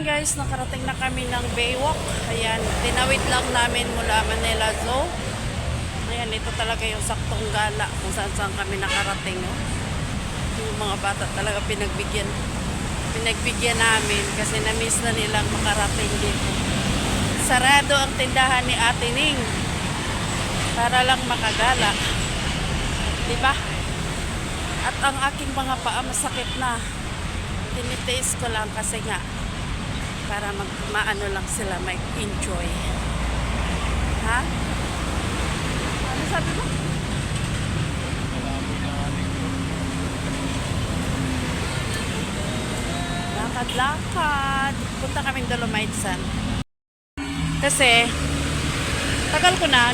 Ayan guys, nakarating na kami ng Baywalk. Ayan, tinawid lang namin mula Manila Zoo. Ayan, ito talaga yung saktong gala kung saan saan kami nakarating. Oh. Yung mga bata talaga pinagbigyan namin kasi na-miss na nilang makarating dito. Sarado ang tindahan ni Ate Ning para lang makagala. Diba? At ang aking mga paa masakit na. Tinitiis ko lang kasi nga para maano lang sila, may enjoy. Ha? Ano sabi mo? Lakad-lakad. Punta kaming Dolomite Sun. Kasi tagal ko na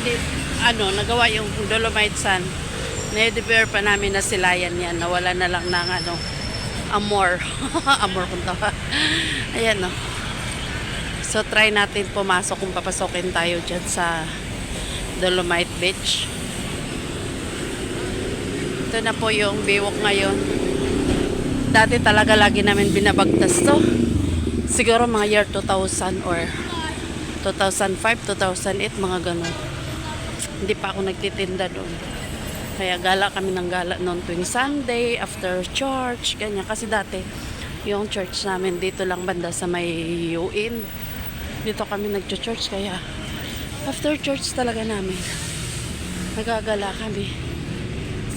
nagawa yung Dolomite Sun. Na-defer pa namin na silayan yan. Nawala na lang ng Amor. Amor kung tawa. Ayan no. So try natin pumasok kung papasokin tayo dyan sa Dolomite Beach. Ito na po yung Baywalk ngayon. Dati talaga lagi namin binabagtas to. Siguro mga year 2000 or 2005, 2008, mga ganun. Hindi pa ako nagtitinda doon. Kaya gala kami ng gala noon tuwing Sunday, after church, ganyan. Kasi dati, yung church namin dito lang banda sa may UN. Dito kami nagcho-church, kaya after church talaga namin. Nagagala kami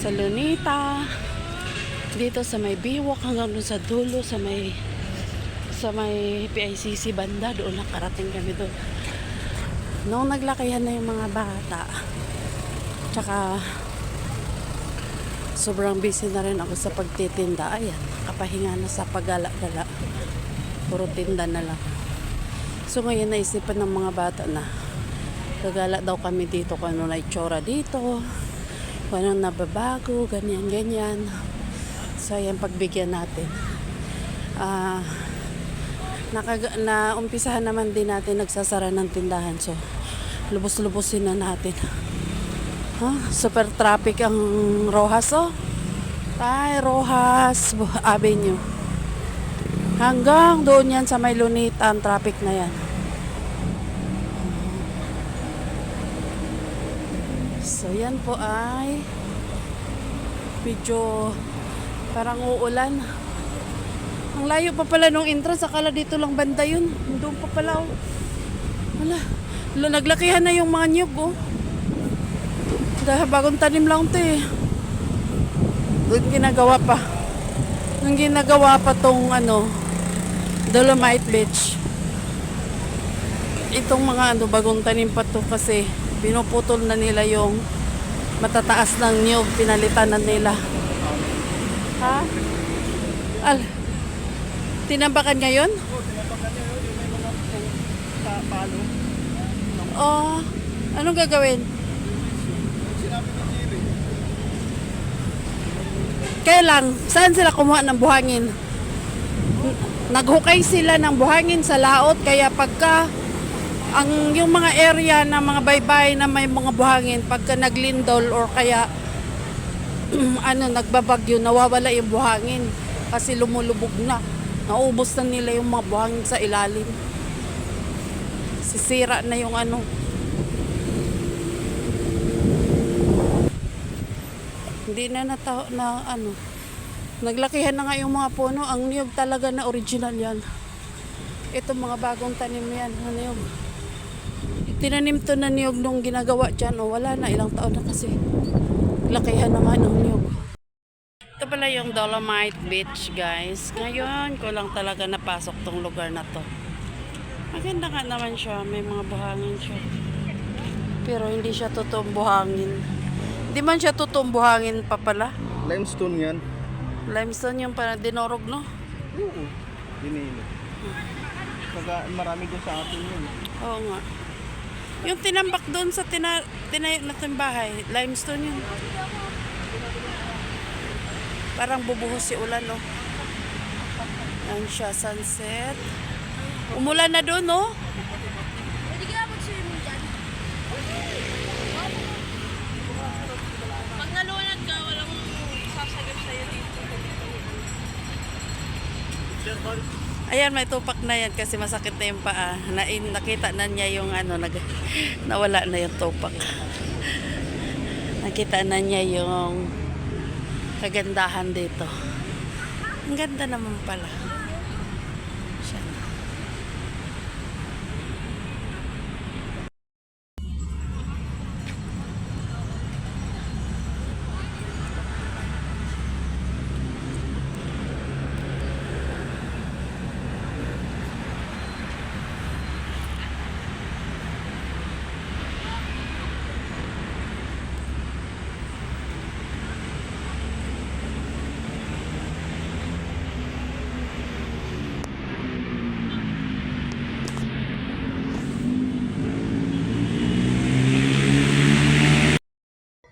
sa Lunita, dito sa may Baywalk, hanggang doon sa dulo, sa may PICC banda, doon nakarating kami doon. Noong naglakihan na yung mga bata, tsaka sobrang busy na rin ako sa pagtitinda. Ayan, kapahinga na sa paggala-gala. Puro tinda na lang. So ngayon naisipan ng mga bata na gagala daw kami dito kung ano na itsura dito, kung anong nababago, ganyan-ganyan. So ayan, pagbigyan natin. Naumpisahan naman din natin nagsasara ng tindahan. So lubos-lubosin na natin. Super traffic ang Rojas, oh. Ay, Rojas Avenue. Hanggang doon yan sa may Lunita, ang traffic na yan. So, yan po ay medyo parang uulan. Ang layo pa pala nung entrance. Akala dito lang banda yun. Doon pa pala, oh. Wala. Naglakihan na yung mga niyog, oh. Dahil bagong tanim lang ito, eh. Doon ginagawa pa tong Dolomite Beach. Itong mga bagong tanim pa to kasi pinuputol na nila yung matataas ng niyog, pinalitan na nila. Ha? Tinambakan ngayon? Oo, tinambakan ngayon. Yung may mga palo. Oh, anong gagawin? Sinabi ni Jerry. Kailan? Saan sila kumuha ng buhangin? Naghukay sila ng buhangin sa laot, kaya pagka yung mga area na mga baybay na may mga buhangin, pagka naglindol or kaya nagbabagyo, nawawala yung buhangin kasi lumulubog na. Naubos na nila yung mga buhangin sa ilalim. Sisira na yung hindi na naglakihan na nga yung mga puno. Ang niyog talaga na original yan. Ito mga bagong tanim yan. Niyog. Tinanim to na niyog nung ginagawa dyan. Wala na, ilang taon na kasi. Lakihan na nga ng niyog. Ito pala yung Dolomite Beach, guys. Ngayon ko lang talaga napasok tong lugar na to. Maganda nga naman siya. May mga buhangin siya. Pero hindi siya totoong buhangin. Hindi man siya totoong buhangin pa pala. Limestone yan. Limestone yung parang dinorog, no? Oo. Dinilo. Saka marami doon sa atin yun. Oo nga. Yung tinambak doon sa tinayo natin bahay, limestone yun. Parang bubuhos si ulan, no? Yan siya, sunset. Umulan na doon, no? Pwede ka mag-swimming dyan? Pag nalunod ka, walang sasagip sa'yo dito. Ayan, may tupak na yan kasi masakit na yung paa. Nakita na niya yung nawala na yung tupak. Nakita na niya yung kagandahan dito. Ang ganda naman pala. Siya.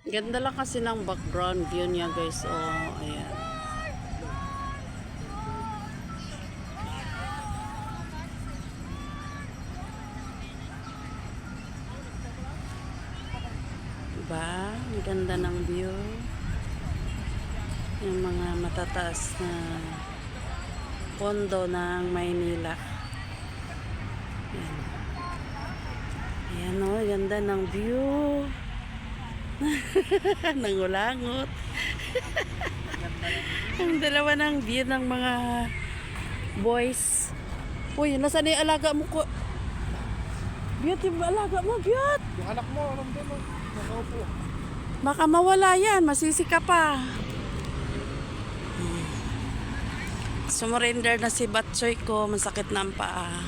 Ganda lang kasi ng background view niya guys. Oh, ayan. Diba? Ang ganda ng view. Yung mga matataas na kondo ng Maynila. Ayan. Ayan o, ganda ng view. Nangulangot. Ang dalawa ng view ng mga boys. Uy, nasaan yung alaga mo ko? Biyot, yung alaga mo, Biyot. Yung anak mo, alam din mo. Nakaupo. Baka mawala yan, masisika pa. Sumurrender na si Batsoy ko, masakit na ang paa.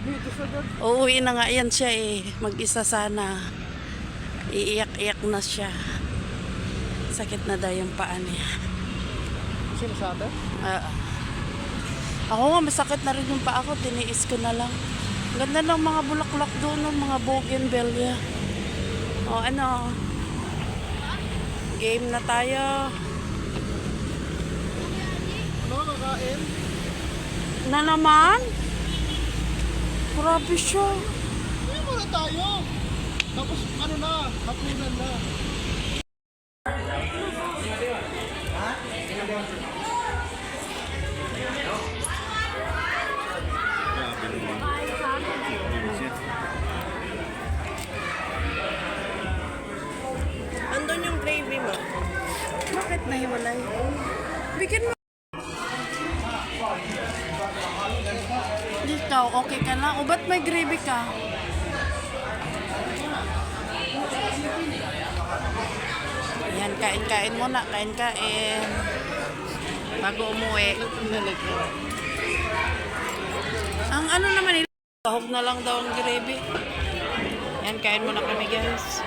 Dito sa dad. Uuwi na nga yan siya eh, mag-isa sana. Iiyak-iyak na siya. Sakit na daw yung paa niya. Sino sa atin? Ako nga, masakit na rin yung paa ko, tiniis ko na lang. Ganda ng mga bulaklak doon, ng mga bougainvillea. O ano, game na tayo. Ano, kakain? Na naman? Grabe siya. Hindi muna tayo. Tapos ano na, hapunan na. Andun yung gravy mo. Bakit nahiwalay? Bigyan mo. Ikaw, okay ka na? O ba't may gravy ka? Ayan, kain-kain muna. Kain-kain. Bago umuwi. Ang ano naman nila, tahog na lang daw ang gravy. Ayan, kain muna kami guys.